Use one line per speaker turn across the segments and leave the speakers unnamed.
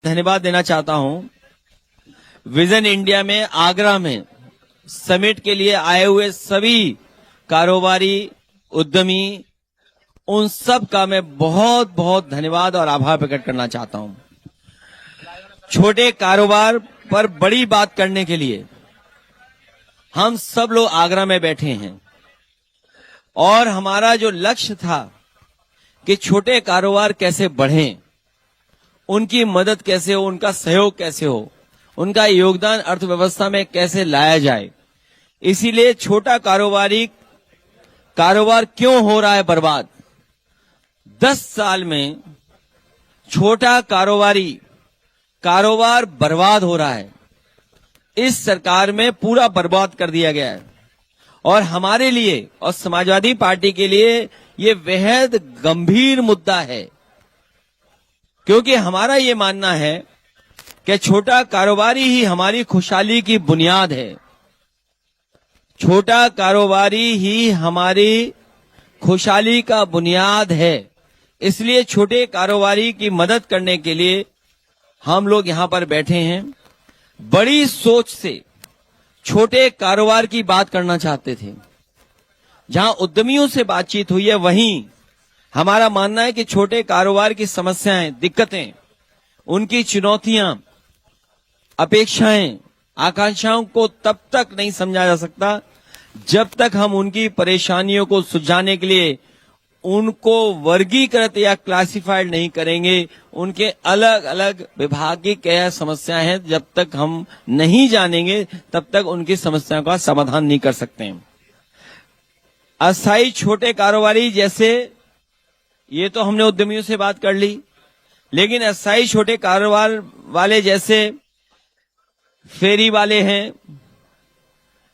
धन्यवाद देना चाहता हूं। विजन इंडिया में आगरा में समिट के लिए आए हुए सभी कारोबारी उद्यमी, उन सब का मैं बहुत बहुत धन्यवाद और आभार प्रकट करना चाहता हूं। छोटे कारोबार पर बड़ी बात करने के लिए हम सब लोग आगरा में बैठे हैं और हमारा जो लक्ष्य था कि छोटे कारोबार कैसे बढ़ें, उनकी मदद कैसे हो, उनका सहयोग कैसे हो, उनका योगदान अर्थव्यवस्था में कैसे लाया जाए। इसीलिए छोटा कारोबार क्यों हो रहा है बर्बाद। 10 साल में छोटा कारोबार बर्बाद हो रहा है। इस सरकार में पूरा बर्बाद कर दिया गया है और हमारे लिए और समाजवादी पार्टी के लिए ये बेहद गंभीर मुद्दा है, क्योंकि हमारा ये मानना है कि छोटा कारोबारी ही हमारी खुशहाली की बुनियाद है। छोटा कारोबारी ही हमारी खुशहाली का बुनियाद है। इसलिए छोटे कारोबारी की मदद करने के लिए हम लोग यहां पर बैठे हैं। बड़ी सोच से छोटे कारोबार की बात करना चाहते थे। जहां उद्यमियों से बातचीत हुई है, वहीं हमारा मानना है कि छोटे कारोबार की समस्याएं, दिक्कतें, उनकी चुनौतियां, अपेक्षाएं, आकांक्षाओं को तब तक नहीं समझा जा सकता जब तक हम उनकी परेशानियों को सुलझाने के लिए उनको वर्गीकृत या क्लासिफाइड नहीं करेंगे। उनके अलग अलग विभागीय क्या समस्याएं हैं, जब तक हम नहीं जानेंगे तब तक उनकी समस्याओं का समाधान नहीं कर सकते हैं। अस्थायी छोटे कारोबारी, जैसे ये तो हमने उद्यमियों से बात कर ली, लेकिन अस्थायी छोटे कारोबार वाले जैसे फेरी वाले हैं,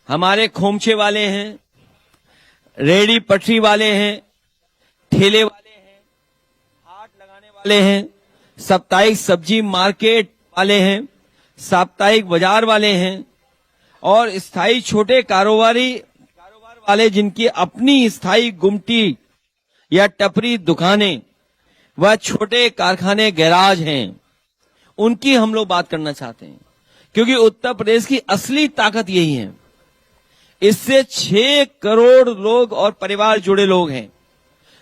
हमारे खोमचे वाले हैं, रेहड़ी पटरी वाले हैं, ठेले वाले हैं, हाट लगाने वाले हैं, साप्ताहिक सब्जी मार्केट वाले हैं, साप्ताहिक बाजार वाले हैं और स्थायी छोटे कारोबार वाले जिनकी अपनी स्थायी गुमटी या टपरी दुकानें व छोटे कारखाने गैराज हैं, उनकी हम लोग बात करना चाहते हैं, क्योंकि उत्तर प्रदेश की असली ताकत यही है। इससे 6 करोड़ लोग और परिवार जुड़े लोग हैं।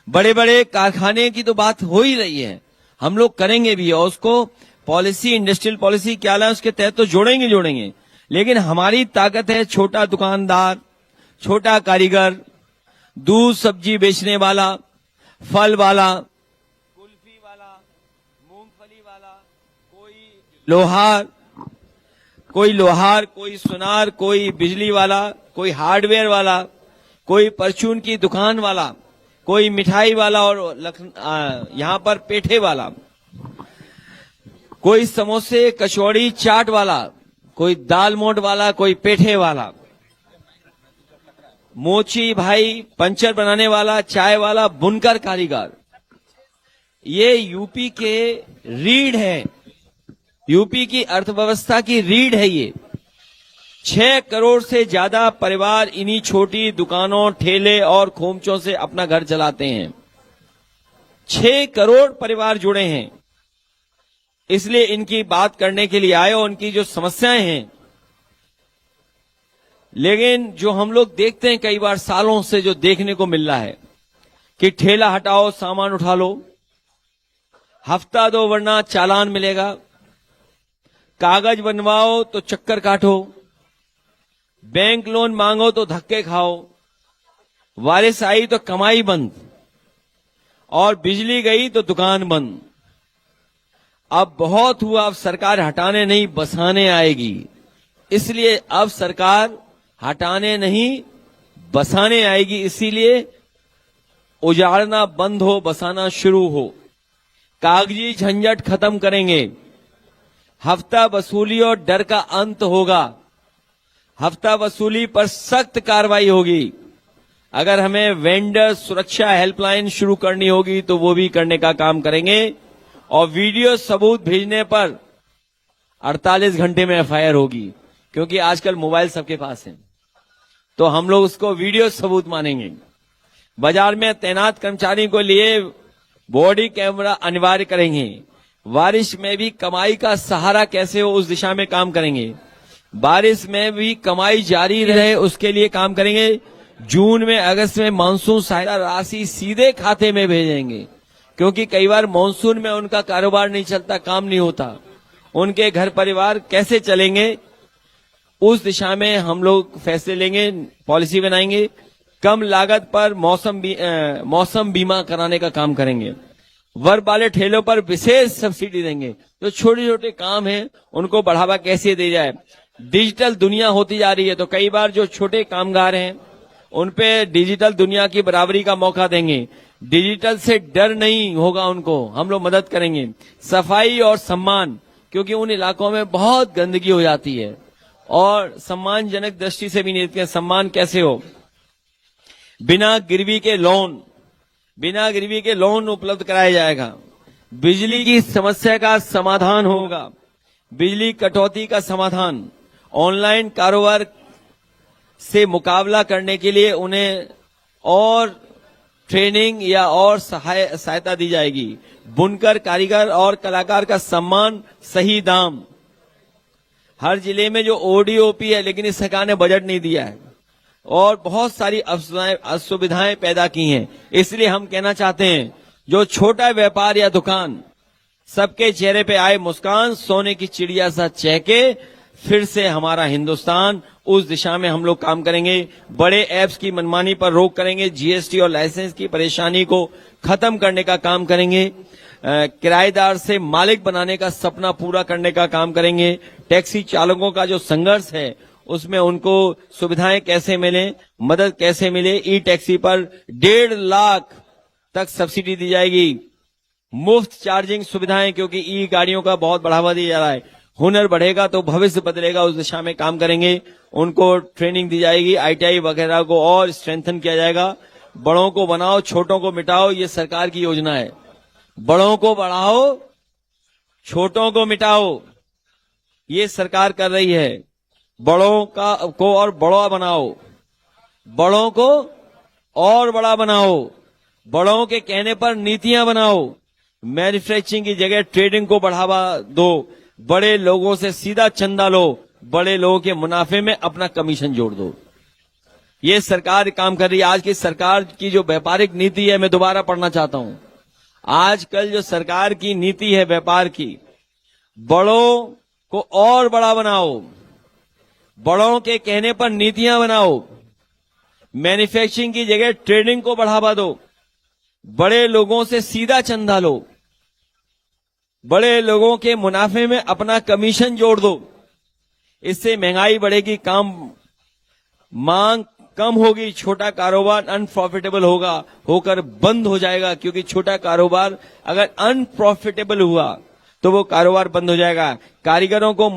बड़े बड़े कारखाने की तो बात हो ही रही है, हम लोग करेंगे भी और उसको पॉलिसी, इंडस्ट्रियल पॉलिसी क्या है उसके तहत तो जोड़ेंगे, लेकिन हमारी ताकत है छोटा दुकानदार, छोटा कारीगर, दूध सब्जी बेचने वाला, फल वाला, कुल्फी वाला, मूंगफली वाला, कोई लोहार, कोई सुनार, कोई बिजली वाला, कोई हार्डवेयर वाला, कोई परचून की दुकान वाला, कोई मिठाई वाला और यहां पर पेठे वाला, कोई समोसे कचौड़ी चाट वाला, कोई दाल मोट वाला, कोई पेठे वाला, मोची भाई, पंचर बनाने वाला, चाय वाला, बुनकर कारीगर। ये यूपी के रीढ़ है, यूपी की अर्थव्यवस्था की रीढ़ है। ये 6 करोड़ से ज्यादा परिवार इन्हीं छोटी दुकानों, ठेले और खोमचों से अपना घर चलाते हैं। 6 करोड़ परिवार जुड़े हैं, इसलिए इनकी बात करने के लिए आए और उनकी जो समस्याएं हैं। लेकिन जो हम लोग देखते हैं कई बार सालों से जो देखने को मिल रहा है कि ठेला हटाओ सामान उठा लो, हफ्ता दो वरना चालान मिलेगा, कागज बनवाओ तो चक्कर काटो, बैंक लोन मांगो तो धक्के खाओ, वारिस आई तो कमाई बंद और बिजली गई तो दुकान बंद। अब बहुत हुआ, अब सरकार हटाने नहीं बसाने आएगी। इसलिए अब सरकार हटाने नहीं बसाने आएगी। इसीलिए उजाड़ना बंद हो, बसाना शुरू हो। कागजी झंझट खत्म करेंगे, हफ्ता वसूली और डर का अंत होगा। हफ्ता वसूली पर सख्त कार्रवाई होगी। अगर हमें वेंडर सुरक्षा हेल्पलाइन शुरू करनी होगी तो वो भी करने का काम करेंगे और वीडियो सबूत भेजने पर 48 घंटे में एफआईआर होगी, क्योंकि आजकल मोबाइल सबके पास है, तो हम लोग उसको वीडियो सबूत मानेंगे। बाजार में तैनात कर्मचारी को लिए बॉडी कैमरा अनिवार्य करेंगे। बारिश में भी कमाई का सहारा कैसे हो उस दिशा में काम करेंगे। बारिश में भी कमाई जारी रहे उसके लिए काम करेंगे। जून में अगस्त में मानसून सहायता राशि सीधे खाते में भेजेंगे, क्योंकि कई बार मानसून में उनका कारोबार नहीं चलता, काम नहीं होता, उनके घर परिवार कैसे चलेंगे, उस दिशा में हम लोग फैसले लेंगे, पॉलिसी बनाएंगे। कम लागत पर मौसम बीमा कराने का काम करेंगे। वर्ग वाले ठेलों पर विशेष सब्सिडी देंगे। जो छोटे छोटे काम हैं उनको बढ़ावा कैसे दिया जाए। डिजिटल दुनिया होती जा रही है, तो कई बार जो छोटे कामगार हैं उन पे डिजिटल दुनिया की बराबरी का मौका देंगे। डिजिटल से डर नहीं होगा उनको, हम लोग मदद करेंगे। सफाई और सम्मान, क्योंकि उन इलाकों में बहुत गंदगी हो जाती है और सम्मानजनक दृष्टि से भी नहीं देखते सम्मान कैसे हो। बिना गिरवी के लोन उपलब्ध कराया जाएगा। बिजली की समस्या का समाधान होगा। बिजली कटौती का समाधान। ऑनलाइन कारोबार से मुकाबला करने के लिए उन्हें और ट्रेनिंग या और सहायता दी जाएगी। बुनकर, कारीगर और कलाकार का सम्मान, सही दाम। हर जिले में जो ओडीओपी है, लेकिन इस सरकार ने बजट नहीं दिया है और बहुत सारी असुविधाएं पैदा की हैं। इसलिए हम कहना चाहते हैं, जो छोटा व्यापार या दुकान, सबके चेहरे पे आए मुस्कान, सोने की चिड़िया सा चहके, फिर से हमारा हिंदुस्तान, उस दिशा में हम लोग काम करेंगे। बड़े ऐप्स की मनमानी पर रोक करेंगे। जीएसटी और लाइसेंस की परेशानी को खत्म करने का काम करेंगे। किराएदार से मालिक बनाने का सपना पूरा करने का काम करेंगे। टैक्सी चालकों का जो संघर्ष है उसमें उनको सुविधाएं कैसे मिले, मदद कैसे मिले। ई टैक्सी पर 1.5 लाख तक सब्सिडी दी जाएगी। मुफ्त चार्जिंग सुविधाएं, क्योंकि ई गाड़ियों का बहुत बढ़ावा दिया जा रहा है। हुनर बढ़ेगा तो भविष्य बदलेगा, उस दिशा में काम करेंगे। उनको ट्रेनिंग दी जाएगी। आईटीआई वगैरह को और स्ट्रेंथन किया जाएगा। बड़ों को बनाओ, छोटों को मिटाओ, ये सरकार की योजना है। बड़ों को बढ़ाओ, छोटों को मिटाओ, ये सरकार कर रही है। बड़ों को और बड़ा बनाओ, बड़ों को और बड़ा बनाओ, बड़ों के कहने पर नीतियां बनाओ। मैन्युफैक्चरिंग की जगह ट्रेडिंग को बढ़ावा दो। बड़े लोगों से सीधा चंदा लो, बड़े लोगों के मुनाफे में अपना कमीशन जोड़ दो। ये सरकार काम कर रही है। आज की सरकार की जो व्यापारिक नीति है, मैं दोबारा पढ़ना चाहता हूं। आजकल जो सरकार की नीति है व्यापार की, बड़ों को और बड़ा बनाओ, बड़ों के कहने पर नीतियां बनाओ। मैन्युफैक्चरिंग की जगह ट्रेडिंग को बढ़ावा दो। बड़े लोगों से सीधा चंदा लो, बड़े लोगों के मुनाफे में अपना कमीशन जोड़ दो। इससे महंगाई बढ़ेगी, मांग कम होगी, छोटा कारोबार अनप्रॉफिटेबल होकर बंद हो जाएगा। क्योंकि छोटा कारोबार अगर अनप्रॉफिटेबल हुआ तो वो कारोबार बंद हो जाएगा। कारीगर को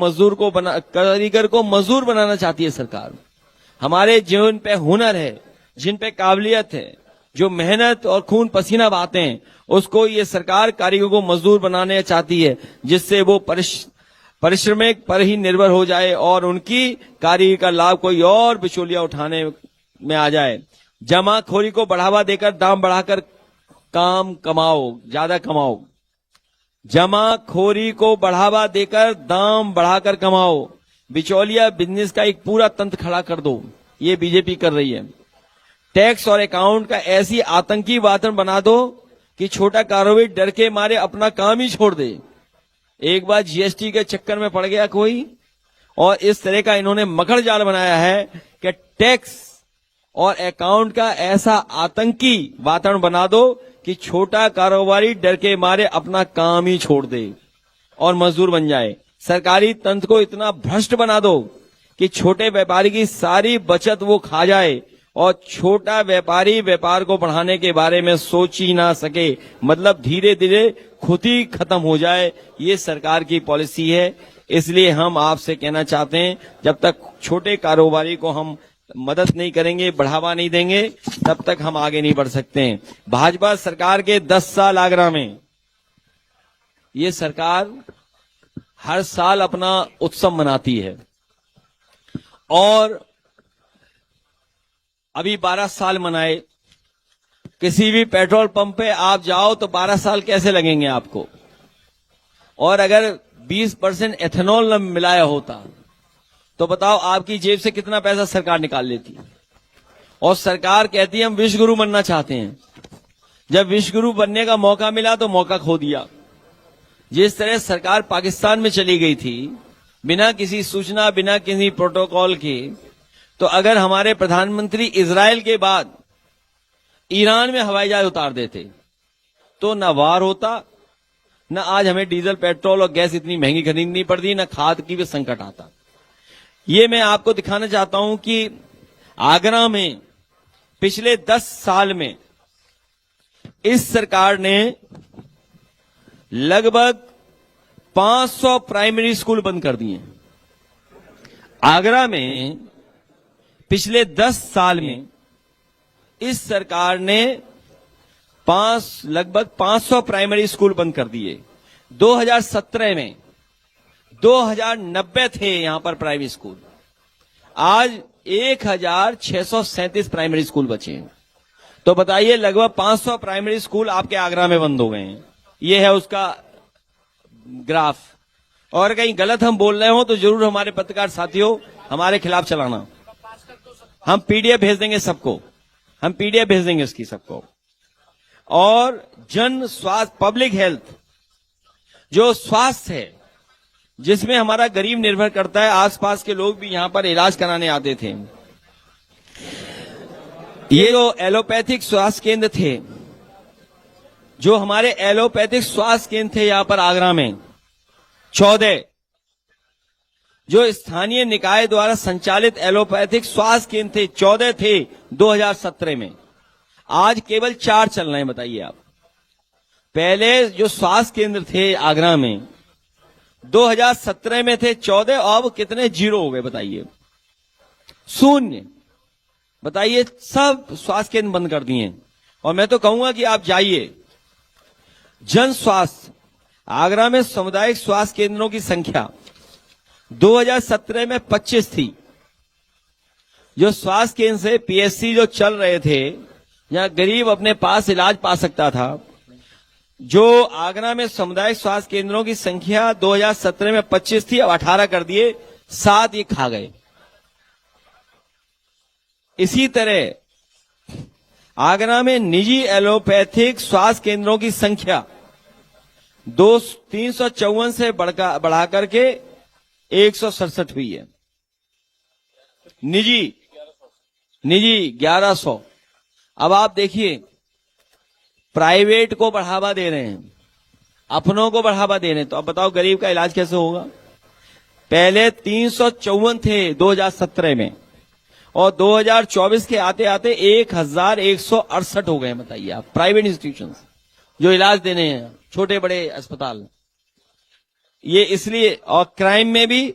मजदूर बनाना चाहती है सरकार। हमारे जिन पे हुनर है, जिन पे काबिलियत है, जो मेहनत और खून पसीना बहाते हैं, उसको ये सरकार कारीगरों को मजदूर बनाने चाहती है, जिससे वो परिश्रमिक पर ही निर्भर हो जाए और उनकी कारीगरी का लाभ कोई और बिचौलिया उठाने में आ जाए। जमाखोरी को बढ़ावा देकर दाम बढ़ाकर काम कमाओ, ज्यादा कमाओ। जमाखोरी को बढ़ावा देकर दाम बढ़ाकर कमाओ। बिचौलिया बिजनेस का एक पूरा तंत्र खड़ा कर दो, ये बीजेपी कर रही है। टैक्स और अकाउंट का ऐसी आतंकी वातावरण बना दो कि छोटा कारोबारी डर के मारे अपना काम ही छोड़ दे। एक बार जीएसटी के चक्कर में पड़ गया कोई, और इस तरह का इन्होंने मकड़ जाल बनाया है कि टैक्स और अकाउंट का ऐसा आतंकी वातावरण बना दो कि छोटा कारोबारी डर के मारे अपना काम ही छोड़ दे और मजदूर बन जाए। सरकारी तंत्र को इतना भ्रष्ट बना दो कि छोटे व्यापारी की सारी बचत वो खा जाए और छोटा व्यापारी व्यापार को बढ़ाने के बारे में सोच ही ना सके, मतलब धीरे धीरे खुद ही खत्म हो जाए। ये सरकार की पॉलिसी है। इसलिए हम आपसे कहना चाहते हैं, जब तक छोटे कारोबारी को हम मदद नहीं करेंगे, बढ़ावा नहीं देंगे, तब तक हम आगे नहीं बढ़ सकते हैं। भाजपा सरकार के 10 साल आगरा में, ये सरकार हर साल अपना उत्सव मनाती है और अभी 12 साल मनाए। किसी भी पेट्रोल पंप पे आप जाओ तो 12 साल कैसे लगेंगे आपको? और अगर 20% एथेनॉल न मिलाया होता तो बताओ आपकी जेब से कितना पैसा सरकार निकाल लेती। और सरकार कहती है हम विश्व गुरु बनना चाहते हैं। जब विश्व गुरु बनने का मौका मिला तो मौका खो दिया। जिस तरह सरकार पाकिस्तान में चली गई थी बिना किसी सूचना, बिना किसी प्रोटोकॉल के, तो अगर हमारे प्रधानमंत्री इजराइल के बाद ईरान में हवाई जहाज उतार देते तो न वार होता, न आज हमें डीजल, पेट्रोल और गैस इतनी महंगी खरीदनी पड़ती, न खाद की भी संकट आता। ये मैं आपको दिखाना चाहता हूं कि आगरा में पिछले 10 साल में इस सरकार ने लगभग 500 प्राइमरी स्कूल बंद कर दिए। आगरा में पिछले 10 साल में इस सरकार ने लगभग 500 प्राइमरी स्कूल बंद कर दिए। 2017 में 2090 थे यहां पर प्राइमरी स्कूल, आज 1637 प्राइमरी स्कूल बचे हैं। तो बताइए लगभग 500 प्राइमरी स्कूल आपके आगरा में बंद हो गए हैं। ये है उसका ग्राफ। और कहीं गलत हम बोल रहे हो तो जरूर हमारे पत्रकार साथियों हमारे खिलाफ चलाना। हम पीडीएफ भेज देंगे सबको, हम पीडीएफ भेज देंगे इसकी सबको। और जन स्वास्थ्य, पब्लिक हेल्थ, जो स्वास्थ्य है जिसमें हमारा गरीब निर्भर करता है, आसपास के लोग भी यहां पर इलाज कराने आते थे। ये जो एलोपैथिक स्वास्थ्य केंद्र थे, जो हमारे एलोपैथिक स्वास्थ्य केंद्र थे यहां पर आगरा में 14, जो स्थानीय निकाय द्वारा संचालित एलोपैथिक स्वास्थ्य केंद्र थे 14 थे 2017 में, आज केवल 4 चल रहे हैं। बताइए आप, पहले जो स्वास्थ्य केंद्र थे आगरा में 2017 में थे 14, अब कितने जीरो हो गए बताइए, शून्य। बताइए सब स्वास्थ्य केंद्र बंद कर दिए। और मैं तो कहूंगा कि आप जाइए, जन स्वास्थ्य आगरा में सामुदायिक स्वास्थ्य केंद्रों की संख्या 2017 में 25 थी। जो स्वास्थ्य केंद्र से पीएससी जो चल रहे थे, जहां गरीब अपने पास इलाज पा सकता था, जो आगरा में सामुदायिक स्वास्थ्य केंद्रों की संख्या 2017 में 25 थी, अब 18 कर दिए, 7 ये खा गए। इसी तरह आगरा में निजी एलोपैथिक स्वास्थ्य केंद्रों की संख्या 354 से बढ़ा करके 167 हुई है। निजी 1100। अब आप देखिए, प्राइवेट को बढ़ावा दे रहे हैं, अपनों को बढ़ावा दे रहे हैं, तो अब बताओ गरीब का इलाज कैसे होगा। पहले 354 थे 2017 में, और 2024 के आते आते 1168 हो गए। बताइए आप, प्राइवेट इंस्टीट्यूशंस जो इलाज देने हैं, छोटे बड़े अस्पताल। ये इसलिए, और क्राइम में भी,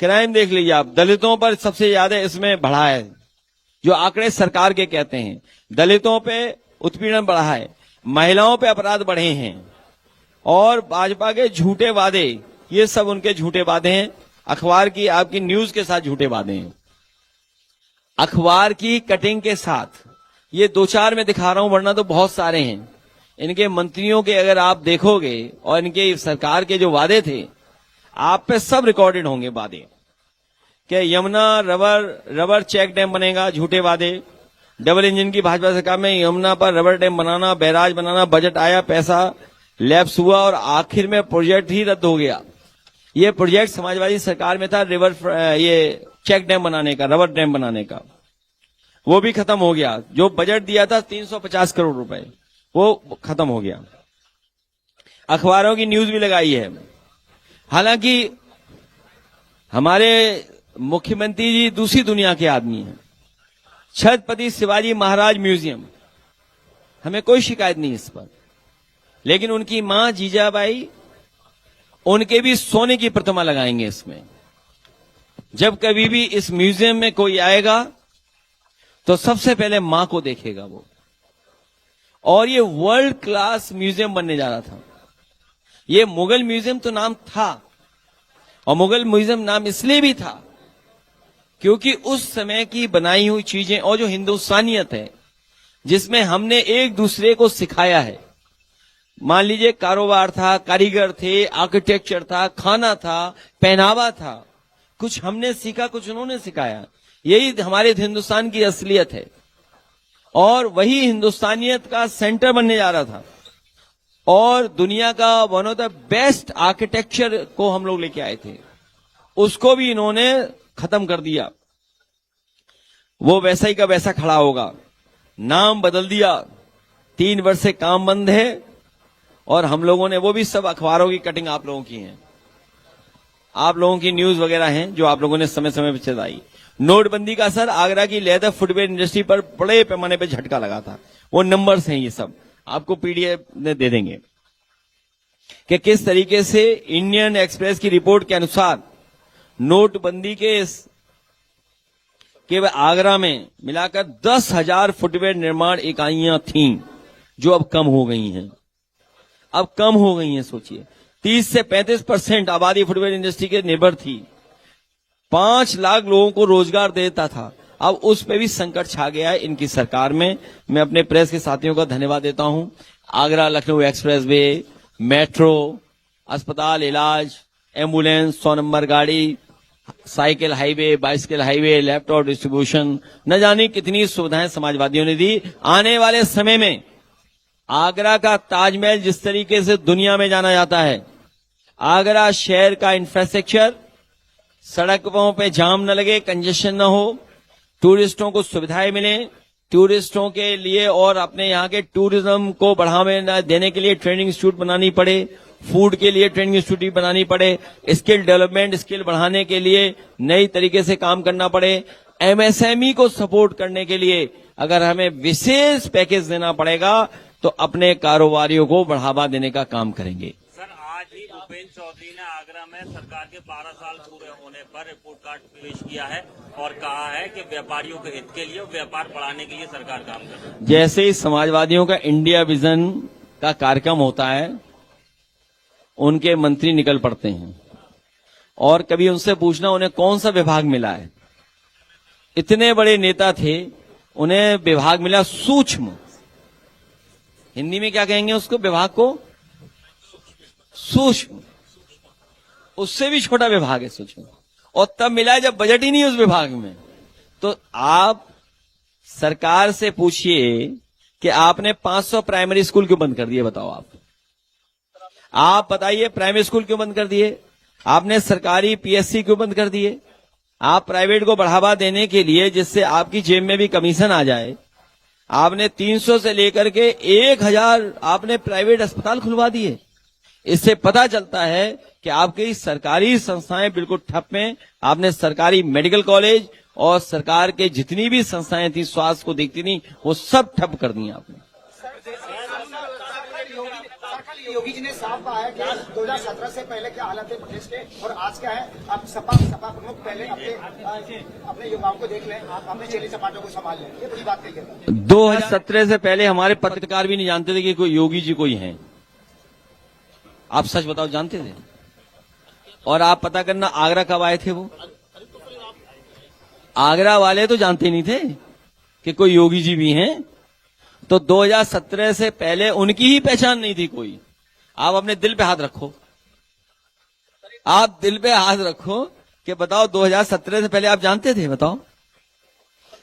क्राइम देख लीजिए आप, दलितों पर सबसे ज्यादा इसमें बढ़ा है। जो आंकड़े सरकार के कहते हैं, दलितों पे उत्पीड़न बढ़ा है, महिलाओं पे अपराध बढ़े हैं, और भाजपा के झूठे वादे, ये सब उनके झूठे वादे हैं। अखबार की, आपकी न्यूज के साथ झूठे वादे हैं, अखबार की कटिंग के साथ। ये 2-4 में दिखा रहा हूं, वरना तो बहुत सारे हैं। इनके मंत्रियों के अगर आप देखोगे और इनके सरकार के जो वादे थे, आप पे सब रिकॉर्डेड होंगे वादे। कि यमुना रबर चेक डैम बनेगा, झूठे वादे। डबल इंजन की भाजपा सरकार में यमुना पर रबर डैम बनाना, बैराज बनाना, बजट आया, पैसा लैप्स हुआ और आखिर में प्रोजेक्ट ही रद्द हो गया। ये प्रोजेक्ट समाजवादी सरकार में था, ये चेक डैम बनाने का, रबर डैम बनाने का, वो भी खत्म हो गया। जो बजट दिया था 350 करोड़ रुपए, वो खत्म हो गया। अखबारों की न्यूज भी लगाई है। हालांकि हमारे मुख्यमंत्री जी दूसरी दुनिया के आदमी हैं। छत्रपति शिवाजी महाराज म्यूजियम, हमें कोई शिकायत नहीं इस पर, लेकिन उनकी मां जीजाबाई, उनके भी सोने की प्रतिमा लगाएंगे इसमें। जब कभी भी इस म्यूजियम में कोई आएगा तो सबसे पहले मां को देखेगा वो। और ये वर्ल्ड क्लास म्यूजियम बनने जा रहा था। ये मुगल म्यूजियम तो नाम था, और मुगल म्यूजियम नाम इसलिए भी था क्योंकि उस समय की बनाई हुई चीजें और जो हिंदुस्तानियत है, जिसमें हमने एक दूसरे को सिखाया है। मान लीजिए कारोबार था, कारीगर थे, आर्किटेक्चर था, खाना था, पहनावा था। कुछ हमने सीखा, कुछ उन्होंने सिखाया। यही हमारे हिंदुस्तान की असलियत है और वही हिंदुस्तानियत का सेंटर बनने जा रहा था। और दुनिया का one of the best architecture को हम लोग लेके आए थे, उसको भी इन्होंने खत्म कर दिया। वो वैसा ही का वैसा खड़ा होगा, नाम बदल दिया, 3 वर्ष से काम बंद है। और हम लोगों ने, वो भी सब अखबारों की कटिंग आप लोगों की है, आप लोगों की न्यूज वगैरह हैं जो आप लोगों ने समय समय पर चलाई। नोटबंदी का असर आगरा की लेदर फुटवेयर इंडस्ट्री पर बड़े पैमाने पर झटका लगा था। वो नंबर्स हैं, ये सब आपको पीडीएफ में दे देंगे कि किस तरीके से इंडियन एक्सप्रेस की रिपोर्ट के अनुसार नोटबंदी के केवल आगरा में मिलाकर 10,000 फुटवेयर निर्माण इकाइयां थीं जो अब कम हो गई हैं। अब कम हो गई हैं। सोचिए, 30 से 35% आबादी फुटवेयर इंडस्ट्री के निर्भर थी। 5 लाख लोगों को रोजगार देता था। अब उस पे भी संकट छा गया है इनकी सरकार में। मैं अपने प्रेस के साथियों का धन्यवाद देता हूं। Agra Lucknow express way, metro, अस्पताल, इलाज, एम्बुलेंस, 100 नंबर गाड़ी, cycle highway, bicycle highway, laptop distribution, न जाने कितनी सुविधाएं समाजवादियों ने दी। आने वाले समय में आगरा का ताजमहल जिस तरीके से दुनिया में जाना जाता है, आगरा शहर का इंफ्रास्ट्रक्चर, सड़कों पे जाम न लगे, कंजेशन न हो, टूरिस्टों को सुविधाएं मिले, टूरिस्टों के लिए और अपने यहाँ के टूरिज्म को बढ़ावा देने के लिए ट्रेनिंग इंस्टीट्यूट बनानी पड़े, फूड के लिए ट्रेनिंग इंस्टीट्यूट बनानी पड़े, स्किल डेवलपमेंट, स्किल बढ़ाने के लिए नई तरीके से काम करना पड़े, एमएसएमई को सपोर्ट करने के लिए अगर हमें विशेष पैकेज देना पड़ेगा तो अपने कारोबारियों को बढ़ावा देने का काम करेंगे।
सर, आज ही भूपेंद्र चौधरी ने आगरा में सरकार के 12 साल पूरे होने पर रिपोर्ट कार्ड पेश किया है और कहा है कि व्यापारियों के हित के लिए, व्यापार बढ़ाने के लिए सरकार काम कर रही है।
जैसे ही समाजवादियों का इंडिया विजन का कार्यक्रम होता है, उनके मंत्री निकल पड़ते हैं और कभी उनसे पूछना उन्हें कौन सा विभाग मिला है। इतने बड़े नेता थे, उन्हें विभाग मिला सूक्ष्म, हिंदी में क्या कहेंगे उसको, विभाग को सूक्ष्म, उससे भी छोटा विभाग है सूक्ष्म, और तब मिला जब बजट ही नहीं उस विभाग में। तो आप सरकार से पूछिए कि आपने 500 प्राइमरी स्कूल क्यों बंद कर दिए, बताओ आप बताइए, प्राइमरी स्कूल क्यों बंद कर दिए आपने, सरकारी पीएससी क्यों बंद कर दिए। आप प्राइवेट को बढ़ावा देने के लिए, जिससे आपकी जेब में भी कमीशन आ जाए, आपने 300 से लेकर के 1000 आपने प्राइवेट अस्पताल खुलवा दिए। इससे पता चलता है कि आपकी सरकारी संस्थाएं बिल्कुल ठप हैं। आपने सरकारी मेडिकल कॉलेज और सरकार के जितनी भी संस्थाएं थी स्वास्थ्य को देखती थी, वो सब ठप कर दी आपने।
योगी जी ने साफ कहा है कि 2017 से पहले क्या हालत है प्रदेश के और आज क्या है। आप सपा प्रमुख पहले अपने युवाओं को देख लें, आप अपने चेली चपाटों को संभाल लें, ये बड़ी बात कही।
2017 से पहले हमारे पत्रकार भी नहीं जानते थे कि कोई योगी जी कोई हैं। आप सच बताओ, जानते थे? और आप पता करना, आगरा कब आए थे वो? आगरा वाले तो जानते नहीं थे कि कोई योगी जी भी हैं। तो 2017 से पहले उनकी ही पहचान नहीं थी कोई। आप अपने दिल पे हाथ रखो, आप दिल पे हाथ रखो कि बताओ 2017 से पहले आप जानते थे? बताओ,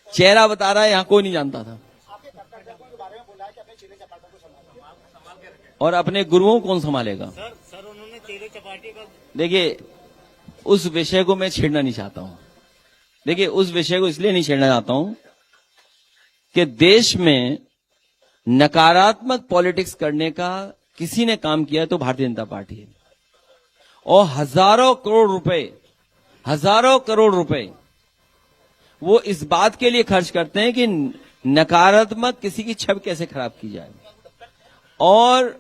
चेहरा बता रहा है, यहां कोई नहीं जानता था। और अपने गुरुओं को कौन संभालेगा?
सर उन्होंने चेले चपाटी का,
देखिए, उस विषय को मैं छेड़ना नहीं चाहता हूं। देखिए, उस विषय को इसलिए नहीं छेड़ना चाहता हूं कि देश में नकारात्मक पॉलिटिक्स करने का किसी ने काम किया तो भारतीय जनता पार्टी है। और हजारों करोड़ रुपए वो इस बात के लिए खर्च करते हैं कि नकारात्मक किसी की छवि कैसे खराब की जाए। और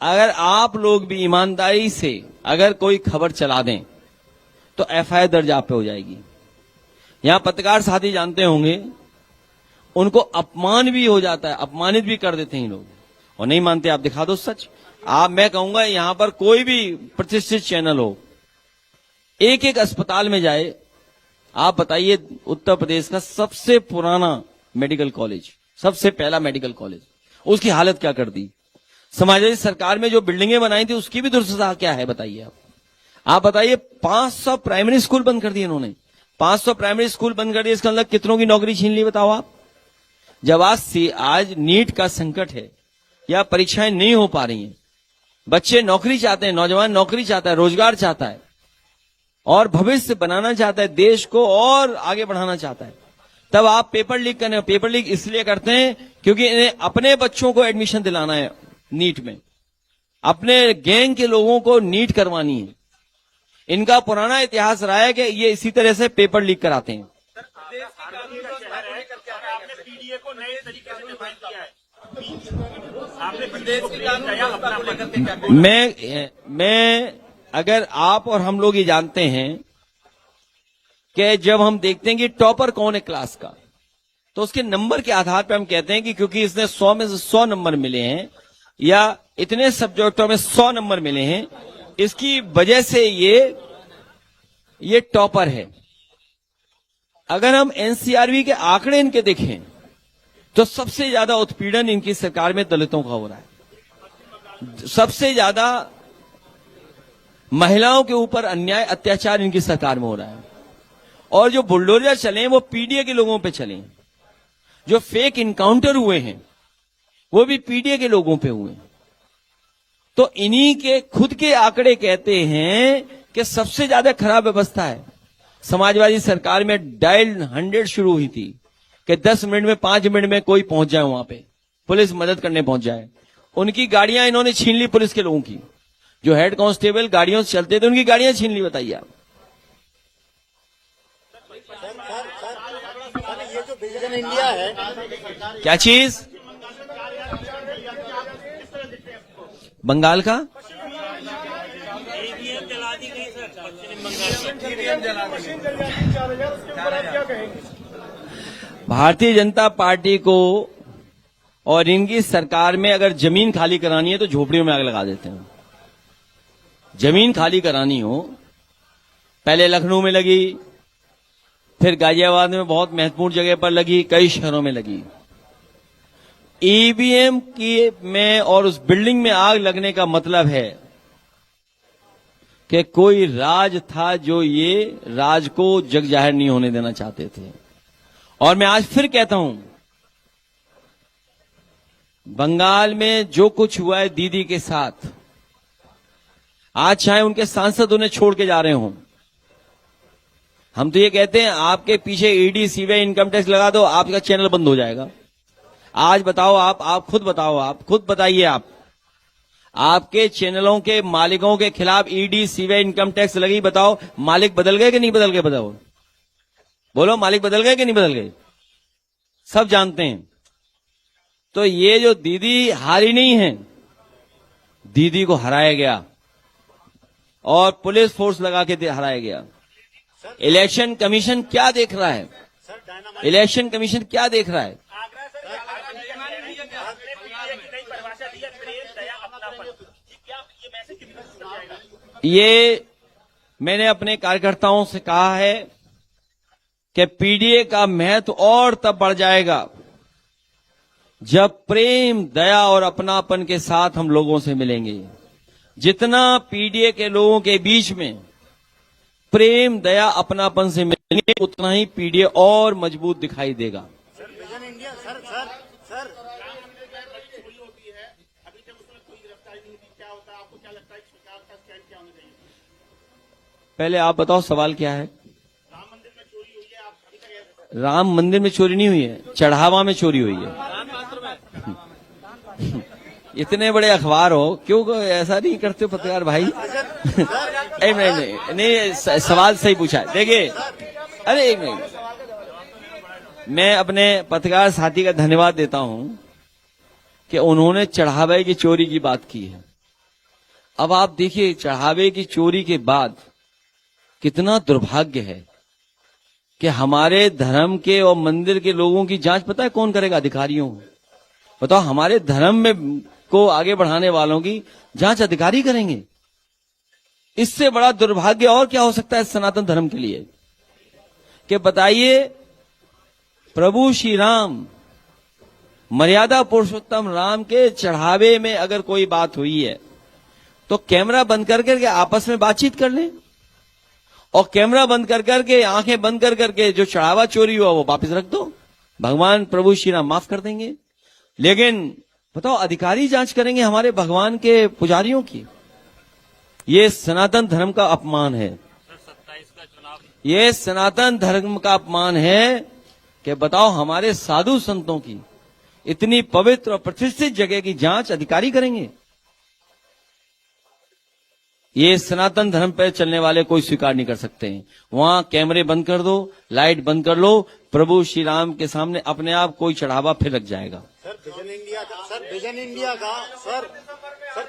अगर आप लोग भी ईमानदारी से अगर कोई खबर चला दें तो एफआईआर दर्ज आप पे हो जाएगी। यहां पत्रकार साथी जानते होंगे, उनको अपमान भी हो जाता है, अपमानित भी कर देते हैं लोग। और नहीं मानते आप, दिखा दो सच। मैं कहूंगा यहां पर कोई भी प्रतिष्ठित चैनल हो, एक एक अस्पताल में जाए, आप बताइए उत्तर प्रदेश का सबसे पुराना मेडिकल कॉलेज, सबसे पहला मेडिकल कॉलेज, उसकी हालत क्या कर दी। समाजवादी सरकार में जो बिल्डिंगें बनाई थी उसकी भी दुर्दशा क्या है बताइए आप बताइए। 500 प्राइमरी स्कूल बंद कर दिए इन्होंने, 500 प्राइमरी स्कूल बंद कर दिए, इसका मतलब कितनों की नौकरी छीन ली बताओ आप। जब आज नीट का संकट है या परीक्षाएं नहीं हो पा रही हैं, बच्चे नौकरी चाहते हैं, नौजवान नौकरी चाहता है, रोजगार चाहता है और भविष्य बनाना चाहता है, देश को और आगे बढ़ाना चाहता है, तब आप पेपर लीक करने। पेपर लीक इसलिए करते हैं क्योंकि इन्हें अपने बच्चों को एडमिशन दिलाना है नीट में, अपने गैंग के लोगों को नीट करवानी है। इनका पुराना इतिहास रहा है कि ये इसी तरह से पेपर लीक कराते हैं।
आपने पीडीए को नए तरीके से डिफाइन किया है, आपने पीडीए को दया अपना
मैं अगर आप और हम लोग ये जानते हैं कि जब हम देखते हैं कि टॉपर कौन है क्लास का, तो उसके नंबर के आधार पर हम कहते हैं कि क्योंकि इसने 100 में से 100 नंबर मिले हैं या इतने सब्जेक्टों में 100 नंबर मिले हैं, इसकी वजह से ये टॉपर है। अगर हम एनसीआरबी के आंकड़े इनके देखें तो सबसे ज्यादा उत्पीड़न इनकी सरकार में दलितों का हो रहा है, सबसे ज्यादा महिलाओं के ऊपर अन्याय अत्याचार इनकी सरकार में हो रहा है। और जो बुलडोजर चले हैं वो पीडीए के लोगों पे चले हैं, जो फेक इनकाउंटर हुए हैं वो भी पीडीए के लोगों पे हुए हैं। तो इन्हीं के खुद के आंकड़े कहते हैं कि सबसे ज्यादा खराब व्यवस्था है। समाजवादी सरकार में डायल 100 शुरू हुई थी कि 10 मिनट में 5 मिनट में कोई पहुंच जाए, वहां पे पुलिस मदद करने पहुंच जाए। उनकी गाड़ियां इन्होंने छीन ली, पुलिस के लोगों की, जो हेड कांस्टेबल गाड़ियों से चलते थे उनकी गाड़ियां छीन ली। बताइए आप।
ये जो विजन इंडिया है,
क्या चीज? बंगाल का
ईवीएम जला दी गई सर, पश्चिम बंगाल।
भारतीय जनता पार्टी को और इनकी सरकार में अगर जमीन खाली करानी है तो झोपड़ियों में आग लगा देते हैं। जमीन खाली करानी हो, पहले लखनऊ में लगी, फिर गाजियाबाद में बहुत महत्वपूर्ण जगह पर लगी, कई शहरों में लगी। ईवीएम की में और उस बिल्डिंग में आग लगने का मतलब है कि कोई राज था जो ये राज को जग जाहिर नहीं होने देना चाहते थे। और मैं आज फिर कहता हूं, बंगाल में जो कुछ हुआ है दीदी के साथ, आज चाहे उनके सांसद उन्हें छोड़ के जा रहे हों, हम तो ये कहते हैं आपके पीछे ईडी सीबीआई इनकम टैक्स लगा दो, आपका चैनल बंद हो जाएगा। आज बताओ आप खुद बताओ, आप खुद बताइए, आपके चैनलों के मालिकों के खिलाफ ईडी सीबीआई इनकम टैक्स लगी, बताओ मालिक बदल गए कि नहीं बदल गए? बताओ, बोलो, मालिक बदल गए कि नहीं बदल गए? सब जानते हैं। तो ये जो दीदी हारी नहीं है, दीदी को हराया गया और पुलिस फोर्स लगा के हराया गया। इलेक्शन कमीशन क्या देख रहा है? इलेक्शन कमीशन क्या देख रहा है? ये मैंने अपने कार्यकर्ताओं से कहा है कि पीडीए का महत्व और तब बढ़ जाएगा जब प्रेम, दया और अपनापन के साथ हम लोगों से मिलेंगे। जितना पीडीए के लोगों के बीच में प्रेम, दया, अपनापन से मिलेंगे, उतना ही पीडीए और मजबूत दिखाई देगा।
विजन इंडिया सर
पहले आप बताओ सवाल क्या है? राम मंदिर में चोरी नहीं हुई है, चढ़ावा में चोरी हुई है। इतने बड़े अखबार हो, क्यों ऐसा नहीं करते हो पत्रकार भाई? नहीं, सवाल सही पूछा है। देखिए, अरे एक मिनट, मैं अपने पत्रकार साथी का धन्यवाद देता हूं कि उन्होंने चढ़ावे की चोरी की बात की है। अब आप देखिए, चढ़ावे की चोरी के बाद कितना दुर्भाग्य है कि हमारे धर्म के और मंदिर के लोगों की जांच पता है कौन करेगा? अधिकारियों। बताओ, हमारे धर्म में को आगे बढ़ाने वालों की जांच अधिकारी करेंगे? इससे बड़ा दुर्भाग्य और क्या हो सकता है सनातन धर्म के लिए? कि बताइए, प्रभु श्री राम मर्यादा पुरुषोत्तम राम के चढ़ावे में अगर कोई बात हुई है तो कैमरा बंद कर करके आपस में बातचीत कर लें, और कैमरा बंद कर करके आंखें बंद कर करके जो चढ़ावा चोरी हुआ वो वापस रख दो, भगवान प्रभु श्री राम माफ कर देंगे। लेकिन बताओ, अधिकारी जांच करेंगे हमारे भगवान के पुजारियों की? ये सनातन धर्म का अपमान है।
सर 27 का चुनाव
ये सनातन धर्म का अपमान है कि बताओ, हमारे साधु संतों की इतनी पवित्र और प्रतिष्ठित जगह की जांच अधिकारी करेंगे? ये सनातन धर्म पर चलने वाले कोई स्वीकार नहीं कर सकते हैं। वहां कैमरे बंद कर दो, लाइट बंद कर लो, प्रभु श्री राम के सामने अपने आप कोई चढ़ावा फिर लग जाएगा।
सर विजन इंडिया का सर विजन इंडिया का सर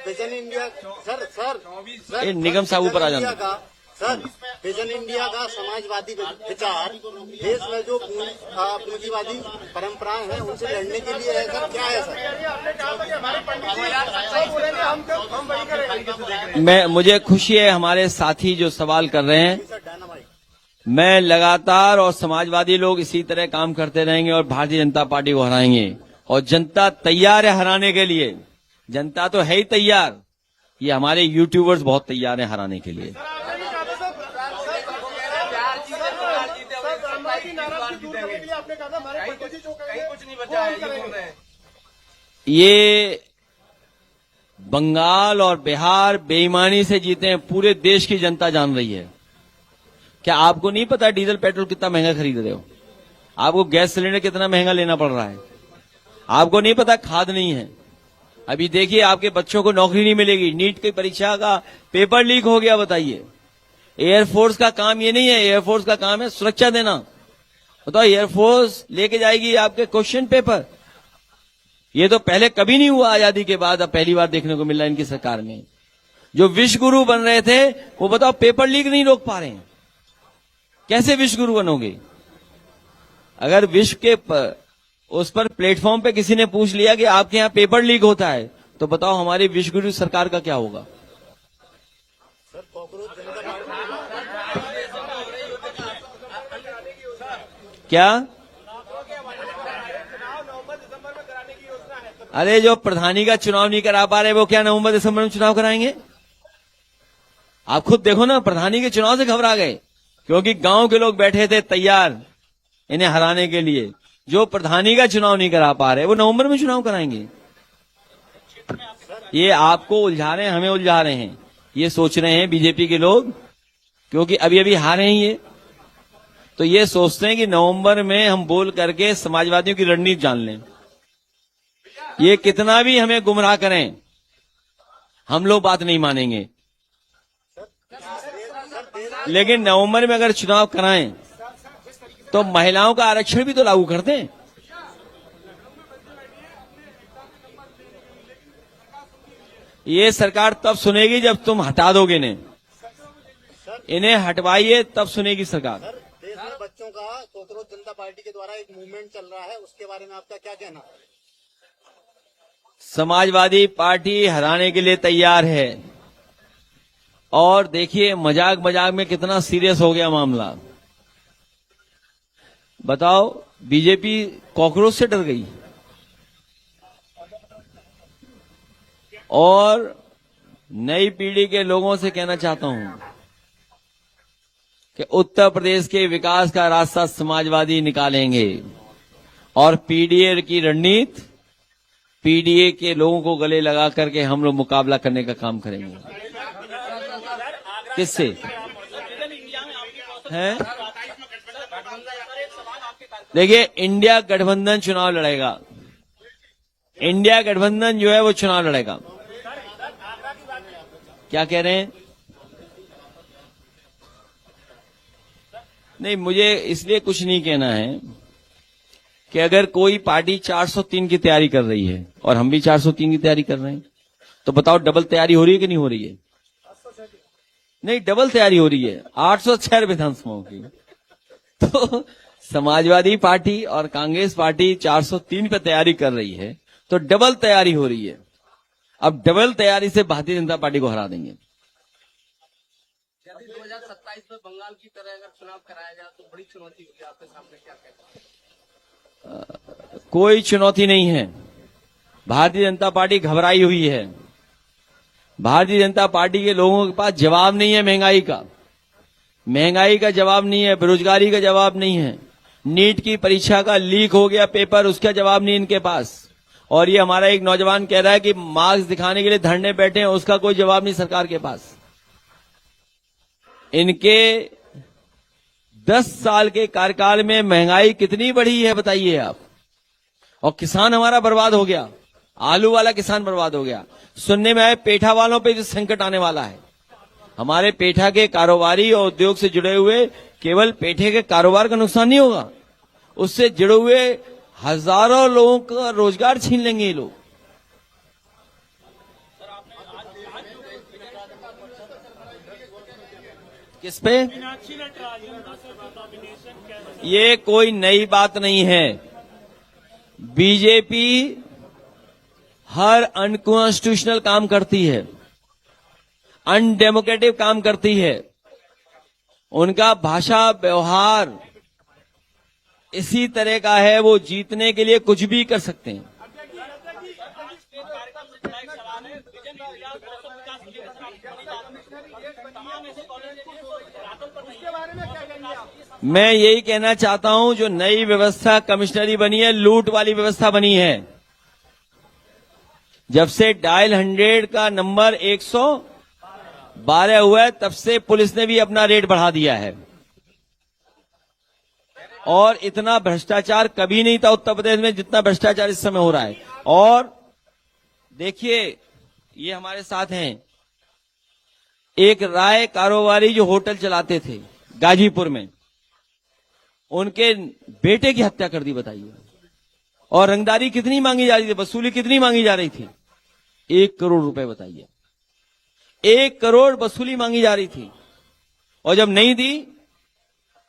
विजन इंडिया सर
ये निगम साहब ऊपर आ जाते हैं।
सर विजन इंडिया का समाजवादी विचार देश में जो पूंजीवादी परंपराएं हैं उनसे लड़ने के लिए है सर, क्या है सर?
मुझे खुशी है हमारे साथी जो सवाल कर रहे हैं। मैं लगातार और समाजवादी लोग इसी तरह काम करते रहेंगे और भारतीय जनता पार्टी को हराएंगे, और जनता तैयार है हराने के लिए। जनता तो है ही तैयार, ये हमारे यूट्यूबर्स बहुत तैयार हैं हराने के लिए। ये बंगाल और बिहार बेईमानी से जीते हैं, पूरे देश की जनता जान रही है। क्या आपको नहीं पता डीजल पेट्रोल कितना महंगा खरीद रहे हो? आपको गैस सिलेंडर कितना महंगा लेना पड़ रहा है? आपको नहीं पता खाद नहीं है? अभी देखिए, आपके बच्चों को नौकरी नहीं मिलेगी, नीट की परीक्षा का पेपर लीक हो गया। बताइए, एयरफोर्स का काम ये नहीं है, एयरफोर्स का काम है सुरक्षा देना। बताओ, एयरफोर्स लेके जाएगी आपके क्वेश्चन पेपर। ये तो पहले कभी नहीं हुआ आजादी के बाद, अब पहली बार देखने को मिल रहा है इनकी सरकार में। जो विश्व गुरु बन रहे थे वो बताओ पेपर लीक नहीं रोक पा रहे हैं। कैसे विश्व गुरु बनोगे? अगर विश्व के उस पर प्लेटफॉर्म पे किसी ने पूछ लिया कि आपके यहाँ पेपर लीक होता है, तो बताओ हमारी विश्व गुरु सरकार का क्या होगा? क्या? अरे जो प्रधानी का चुनाव नहीं करा पा रहे वो क्या नवंबर दिसंबर में चुनाव कराएंगे? आप खुद देखो ना, प्रधानी के चुनाव से घबरा गए क्योंकि गांव के लोग बैठे थे तैयार इन्हें हराने के लिए। जो प्रधानी का चुनाव नहीं करा पा रहे वो नवंबर में चुनाव कराएंगे। ये आपको उलझा रहे हैं, हमें उलझा रहे हैं। ये सोच रहे हैं बीजेपी के लोग, क्योंकि अभी अभी हारे हैं ये, तो ये सोचते हैं कि नवंबर में हम बोल करके समाजवादियों की रणनीति जान लें। ये कितना भी हमें गुमराह करें, हम लोग बात नहीं मानेंगे। लेकिन नवंबर में अगर चुनाव कराएं तो महिलाओं का आरक्षण भी तो लागू कर दें। ये सरकार तब सुनेगी जब तुम हटा दोगे इन्हें हटवाइए, तब सुनेगी सरकार।
देश में बच्चों का कोकरोच जनता पार्टी के द्वारा एक मूवमेंट चल रहा है, उसके बारे में आपका क्या कहना है?
समाजवादी पार्टी हराने के लिए तैयार है। और देखिए, मजाक मजाक में कितना सीरियस हो गया मामला। बताओ, बीजेपी कॉकरोच से डर गई। और नई पीढ़ी के लोगों से कहना चाहता हूं कि उत्तर प्रदेश के विकास का रास्ता समाजवादी निकालेंगे, और पीडीए की रणनीति, पीडीए के लोगों को गले लगा करके हम लोग मुकाबला करने का काम करेंगे। किससे है? देखिए, इंडिया गठबंधन चुनाव लड़ेगा। इंडिया गठबंधन जो है वो चुनाव लड़ेगा। क्या कह रहे हैं? नहीं, मुझे इसलिए कुछ नहीं कहना है कि अगर कोई पार्टी 403 की तैयारी कर रही है और हम भी 403 की तैयारी कर रहे हैं, तो बताओ डबल तैयारी हो रही है कि नहीं हो रही है? नहीं, डबल तैयारी हो रही है 806 विधानसभाओं की। तो समाजवादी पार्टी और कांग्रेस पार्टी 403 पे तैयारी कर रही है, तो डबल तैयारी हो रही है। अब डबल तैयारी से भारतीय जनता पार्टी को हरा देंगे।
2027 में बंगाल की तरह अगर चुनाव कराया जाए तो बड़ी चुनौती होगी आपके सामने, क्या कहते हैं?
कोई चुनौती नहीं है। भारतीय जनता पार्टी घबराई हुई है। भारतीय जनता पार्टी के लोगों के पास जवाब नहीं है महंगाई का। महंगाई का जवाब नहीं है, बेरोजगारी का जवाब नहीं है, नीट की परीक्षा का लीक हो गया पेपर, उसका जवाब नहीं इनके पास। और ये हमारा एक नौजवान कह रहा है कि मार्क्स दिखाने के लिए धरने बैठे हैं, उसका कोई जवाब नहीं सरकार के पास। इनके 10 साल के कार्यकाल में महंगाई कितनी बढ़ी है बताइए आप। और किसान हमारा बर्बाद हो गया, आलू वाला किसान बर्बाद हो गया। सुनने में आए पेठा वालों पे भी संकट आने वाला है। हमारे पेठा के कारोबारी और उद्योग से जुड़े हुए केवल पेठे के कारोबार का नुकसान नहीं होगा, उससे जुड़े हुए हजारों लोगों का रोजगार छीन लेंगे ये लोग। किस पे? ये कोई नई बात नहीं है। बीजेपी हर अनकॉन्स्टिट्यूशनल काम करती है, अनडेमोक्रेटिक काम करती है। उनका भाषा व्यवहार इसी तरह का है, वो जीतने के लिए कुछ भी कर सकते हैं। मैं यही कहना चाहता हूं, जो नई व्यवस्था कमिश्नरी बनी है, लूट वाली व्यवस्था बनी है। जब से डायल 100 का नंबर 112 हुआ है, तब से पुलिस ने भी अपना रेट बढ़ा दिया है। और इतना भ्रष्टाचार कभी नहीं था उत्तर प्रदेश में जितना भ्रष्टाचार इस समय हो रहा है। और देखिए, ये हमारे साथ हैं एक राय कारोबारी जो होटल चलाते थे गाजीपुर में, उनके बेटे की हत्या कर दी बताइए। और रंगदारी कितनी मांगी जा रही थी, वसूली कितनी मांगी जा रही थी? 1 करोड़ रुपए बताइए। 1 करोड़ वसूली मांगी जा रही थी, और जब नहीं दी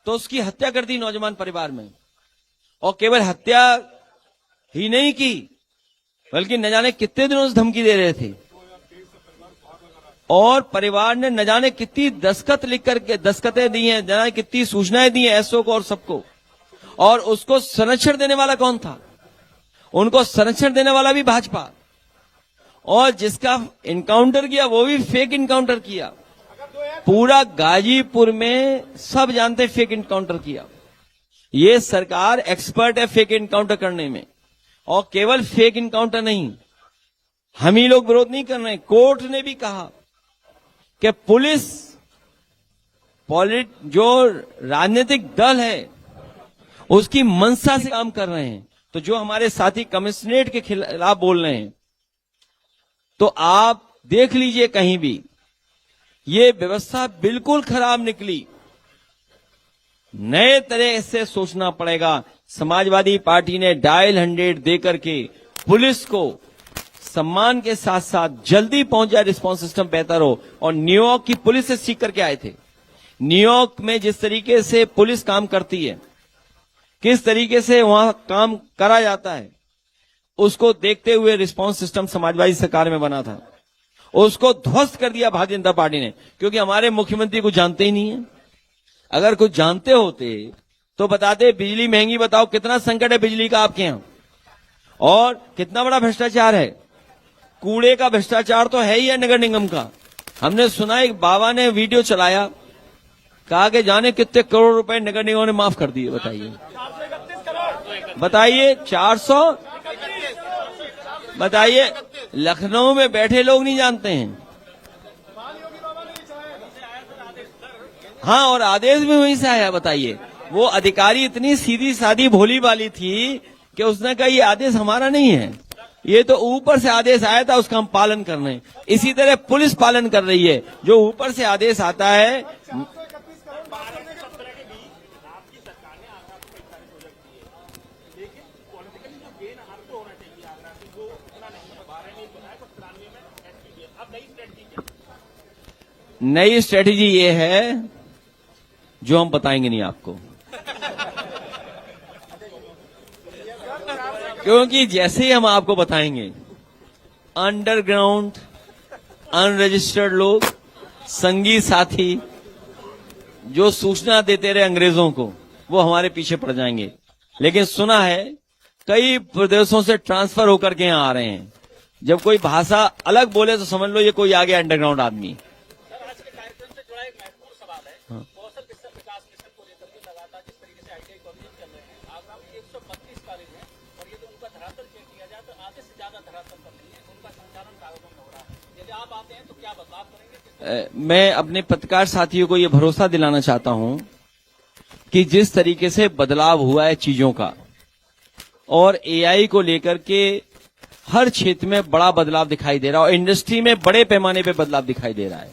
तो उसकी हत्या कर दी नौजवान परिवार में। और केवल हत्या ही नहीं की, बल्कि न जाने कितने दिनों से धमकी दे रहे थे। और परिवार ने न जाने कितनी दस्तखत लिख करके दस्तखतें दी हैं, न जाने कितनी सूचनाएं दी हैं एसओ को और सबको। और उसको संरक्षण देने वाला कौन था? उनको संरक्षण देने वाला भी भाजपा। और जिसका इनकाउंटर किया वो भी फेक इनकाउंटर किया। पूरा गाजीपुर में सब जानते फेक इनकाउंटर किया। ये सरकार एक्सपर्ट है फेक इनकाउंटर करने में। और केवल फेक इनकाउंटर नहीं, हम ही लोग विरोध नहीं कर रहे, कोर्ट ने भी कहा कि पुलिस जो राजनीतिक दल है उसकी मंशा से काम कर रहे हैं। तो जो हमारे साथी कमिश्नरेट के खिलाफ बोल रहे हैं, तो आप देख लीजिए कहीं भी, ये व्यवस्था बिल्कुल खराब निकली। नए तरह से सोचना पड़ेगा। समाजवादी पार्टी ने डायल 100 देकर के पुलिस को सम्मान के साथ साथ जल्दी पहुंच जाए, रिस्पांस सिस्टम बेहतर हो। और न्यूयॉर्क की पुलिस से सीख करके आए थे। न्यूयॉर्क में जिस तरीके से पुलिस काम करती है, किस तरीके से वहां काम करा जाता है, उसको देखते हुए रिस्पांस सिस्टम समाजवादी सरकार में बना था। उसको ध्वस्त कर दिया भारतीय जनता पार्टी ने, क्योंकि हमारे मुख्यमंत्री को जानते ही नहीं है। अगर कुछ जानते होते तो बताते, बिजली महंगी, बताओ कितना संकट है बिजली का आपके यहां, और कितना बड़ा भ्रष्टाचार है। कूड़े का भ्रष्टाचार तो है ही है नगर निगम का। हमने सुना एक बाबा ने वीडियो चलाया, कहा कि जाने कितने करोड़ रुपए नगर निगम ने माफ कर दिए। बताइए 400, बताइए लखनऊ में बैठे लोग नहीं जानते हैं। हाँ, और आदेश भी वहीं से आया। बताइए, वो अधिकारी इतनी सीधी सादी भोली वाली थी कि उसने कहा ये आदेश हमारा नहीं है, ये तो ऊपर से आदेश आया था, उसका हम पालन कर रहे हैं। इसी तरह पुलिस पालन कर रही है। जो ऊपर से आदेश आता है, नई स्ट्रेटेजी ये है जो हम बताएंगे नहीं आपको, क्योंकि जैसे ही हम आपको बताएंगे, अंडरग्राउंड अनरजिस्टर्ड लोग, संगी साथी जो सूचना देते रहे अंग्रेजों को, वो हमारे पीछे पड़ जाएंगे। लेकिन सुना है कई प्रदेशों से ट्रांसफर होकर के यहाँ आ रहे हैं। जब कोई भाषा अलग बोले तो समझ लो ये कोई आ गया अंडरग्राउंड आदमी।
सर, आज के कार्यक्रम से जुड़ा एक महत्वपूर्ण सवाल है। कौशल विकास मिशन को लेकर के लगातार जिस तरीके से ITI कॉलेज चल रहे हैं, आगरा में 132 कॉलेज हैं और यदि उनका धरातल चेक किया जाए तो आधे से ज्यादा धरातल पर नहीं है, उनका संचालन कागजों में हो रहा है। यदि आप आते हैं तो क्या बदलाव करेंगे?
मैं अपने पत्रकार साथियों को ये भरोसा दिलाना चाहता हूं कि जिस तरीके से बदलाव हुआ है चीजों का और AI को लेकर के हर क्षेत्र में बड़ा बदलाव दिखाई दे रहा है और इंडस्ट्री में बड़े पैमाने पे बदलाव दिखाई दे रहा है,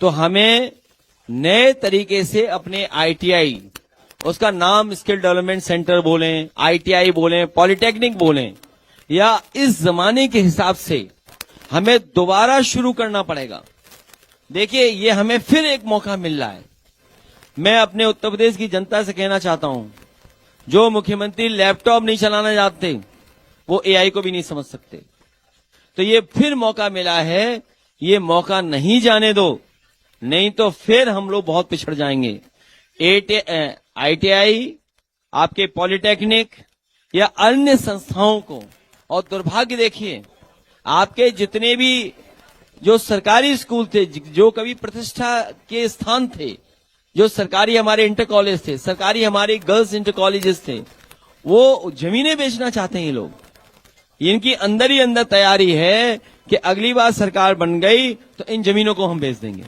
तो हमें नए तरीके से अपने ITI, उसका नाम स्किल डेवलपमेंट सेंटर बोलें, ITI बोलें, पॉलिटेक्निक बोलें, या इस जमाने के हिसाब से हमें दोबारा शुरू करना पड़ेगा। देखिए, ये हमें फिर एक मौका मिल रहा है। मैं अपने उत्तर प्रदेश की जनता से कहना चाहता हूं, जो मुख्यमंत्री लैपटॉप नहीं चलाना जानते वो AI को भी नहीं समझ सकते, तो ये फिर मौका मिला है, ये मौका नहीं जाने दो, नहीं तो फिर हम लोग बहुत पिछड़ जाएंगे। ITI, आपके पॉलिटेक्निक या अन्य संस्थाओं को, और दुर्भाग्य देखिए आपके जितने भी जो सरकारी स्कूल थे, जो कभी प्रतिष्ठा के स्थान थे, जो सरकारी हमारे इंटर कॉलेज थे, सरकारी हमारे गर्ल्स इंटर कॉलेजेस थे, वो जमीनें बेचना चाहते हैं ये लोग। इनकी अंदर ही अंदर तैयारी है कि अगली बार सरकार बन गई तो इन जमीनों को हम बेच देंगे।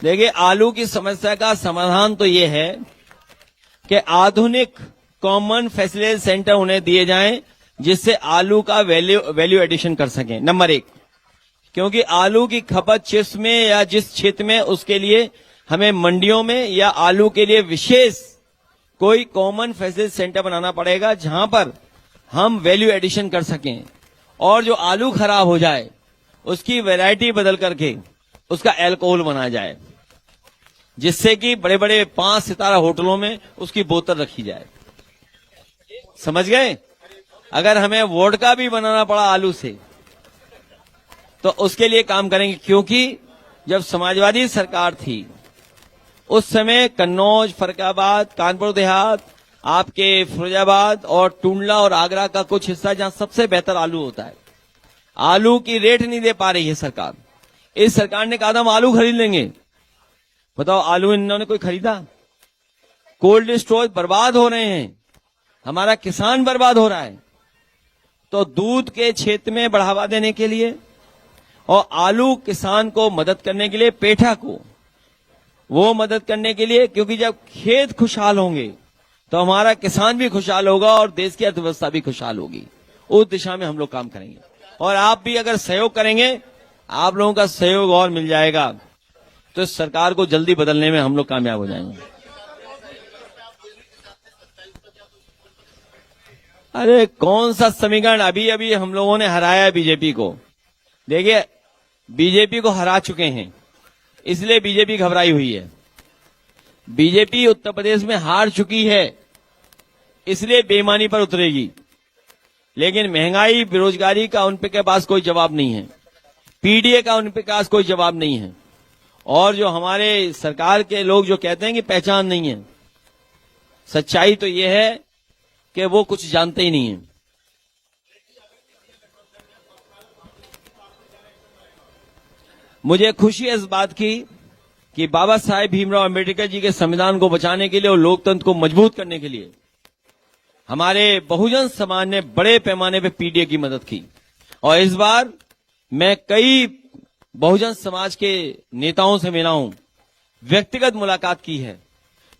देखिए, आलू की समस्या का समाधान तो ये है कि आधुनिक कॉमन फैसिलिटी सेंटर उन्हें दिए जाएं, जिससे आलू का वैल्यू एडिशन कर सकें। नंबर 1, क्योंकि आलू की खपत चिप्स में या जिस क्षेत्र में, उसके लिए हमें मंडियों में या आलू के लिए विशेष कोई कॉमन फैसिलिटी सेंटर बनाना पड़ेगा, जहां पर हम वैल्यू एडिशन कर सकें, और जो आलू खराब हो जाए उसकी वैरायटी बदल करके उसका अल्कोहल बनाया जाए, जिससे कि बड़े बड़े 5 सितारा होटलों में उसकी बोतल रखी जाए। समझ गए? अगर हमें वोडका भी बनाना पड़ा आलू से तो उसके लिए काम करेंगे, क्योंकि जब समाजवादी सरकार थी उस समय कन्नौज, फरक्काबाद, कानपुर देहात, आपके फिरोजाबाद और टुंडला और आगरा का कुछ हिस्सा जहां सबसे बेहतर आलू होता है, आलू की रेट नहीं दे पा रही है सरकार। इस सरकार ने कहा था हम आलू खरीद लेंगे, बताओ आलू इन्होंने कोई खरीदा? कोल्ड स्टोरेज बर्बाद हो रहे हैं, हमारा किसान बर्बाद हो रहा है। तो दूध के क्षेत्र में बढ़ावा देने के लिए और आलू किसान को मदद करने के लिए, पेठा को वो मदद करने के लिए, क्योंकि जब खेत खुशहाल होंगे तो हमारा किसान भी खुशहाल होगा और देश की अर्थव्यवस्था भी खुशहाल होगी। उस दिशा में हम लोग काम करेंगे और आप भी अगर सहयोग करेंगे, आप लोगों का सहयोग और मिल जाएगा, तो इस सरकार को जल्दी बदलने में हम लोग कामयाब हो जाएंगे। अरे कौन सा समीकरण? अभी अभी हम लोगों ने हराया बीजेपी को। देखिए, बीजेपी को हरा चुके हैं, इसलिए बीजेपी घबराई हुई है। बीजेपी उत्तर प्रदेश में हार चुकी है, इसलिए बेईमानी पर उतरेगी। लेकिन महंगाई, बेरोजगारी का उनके पास कोई जवाब नहीं है, पीडीए का उनके पास कोई जवाब नहीं है, और जो हमारे सरकार के लोग जो कहते हैं कि पहचान नहीं है, सच्चाई तो ये है कि वो कुछ जानते ही नहीं है। मुझे खुशी है इस बात की कि बाबा साहेब भीमराव अंबेडकर जी के संविधान को बचाने के लिए और लोकतंत्र को मजबूत करने के लिए हमारे बहुजन समाज ने बड़े पैमाने पे पीडीए की मदद की। और इस बार मैं कई बहुजन समाज के नेताओं से मिला हूं, व्यक्तिगत मुलाकात की है।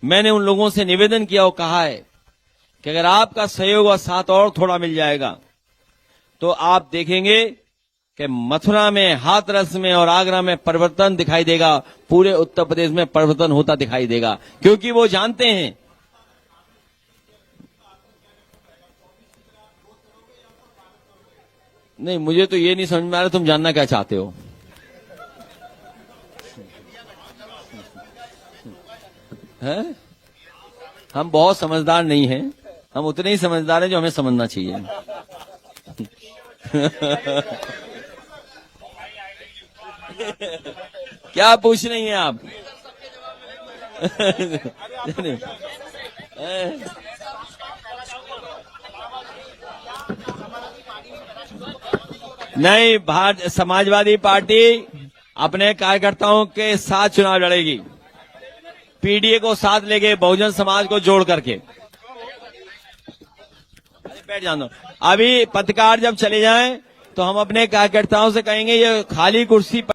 मैंने उन लोगों से निवेदन किया और कहा है कि अगर आपका सहयोग और साथ और थोड़ा मिल जाएगा तो आप देखेंगे कि मथुरा में, हाथरस में और आगरा में परिवर्तन दिखाई देगा, पूरे उत्तर प्रदेश में परिवर्तन होता दिखाई देगा, क्योंकि वो जानते हैं। नहीं, मुझे तो ये नहीं समझ में आ रहा तुम जानना क्या चाहते हो। है? हम बहुत समझदार नहीं हैं, हम उतने ही समझदार हैं जो हमें समझना चाहिए। क्या पूछ रही हैं आप? नहीं, भारत समाजवादी पार्टी अपने कार्यकर्ताओं के साथ चुनाव लड़ेगी, पीडीए को साथ लेके, बहुजन समाज को जोड़ करके। अरे बैठ जाओ। अभी पत्रकार जब चले जाएं तो हम अपने कार्यकर्ताओं से कहेंगे ये खाली कुर्सी पर